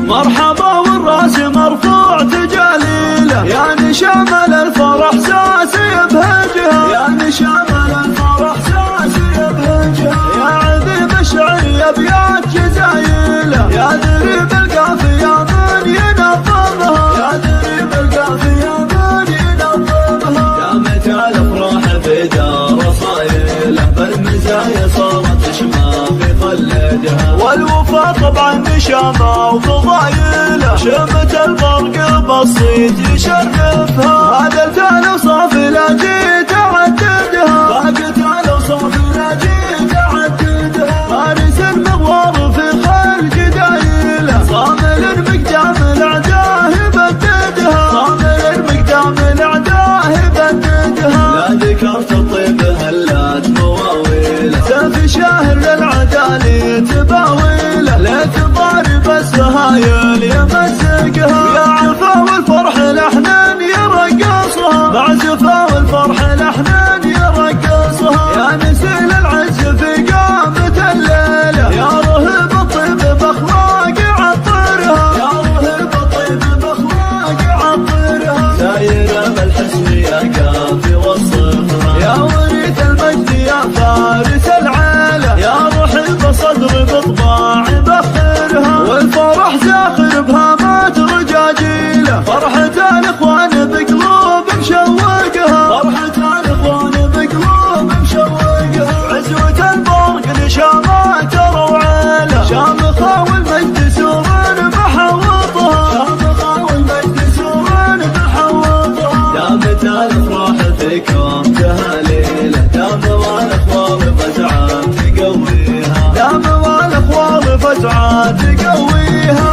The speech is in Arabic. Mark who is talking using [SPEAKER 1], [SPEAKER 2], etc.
[SPEAKER 1] مرحبا والراس مرفوع تجاليله، يعني شامل الفرح ساسي بهجها، يعني شامل الفرح ساسي بهجها. يا عذيب الشعر يا ابيات جزايله، يا دريب القافية من ينظمها، يا دريب القافية من ينظمها. قامت الافراح في دار صايله، بالمزايا صارت تشمى في خلدها، والوفا طبعا نشامه وفضايله، شمت البرق بسيط يشرفها. هذا الاوصاف لا جيت اعددها، باقت الاوصاف لا جيت اعددها. فارس المغوار في خلق دايله، صامل مقدام الاعداء يبددها، صامل مقدام الاعداء يبددها. لا ذكرت الطيب هلات مواويله، سيف شاهر للعدالي تباويله، ليت ضارب السهايل يمسكها. يا عفا والفرح لحنان يرقصها، بعزفا والفرح لحنان يرقصها. يا نسيل العز في قامة الليلة، يا رهب الطيب باخلاق عطرها، يا رهب الطيب باخلاق عطرها. سايرة بالحسن يا كافي وصفها، يا وريث المجد يا فارس العالة، يا رحب صدر بطباع بخرها. والفرح زاخر بهامات رجاجيله، فرحة الاخوان بقلوب مشوقها، فرحة الاخوان بقلوب مشوقها. عزوة البرق نشامات روعاله، شامخة والمجد سور بحوطها، شامخة والمجد سور بحوطها. دامت الافراح فيكم تهاليله، دام والاخوار فزعات تقويها، دام والاخوار فزعات تقويها.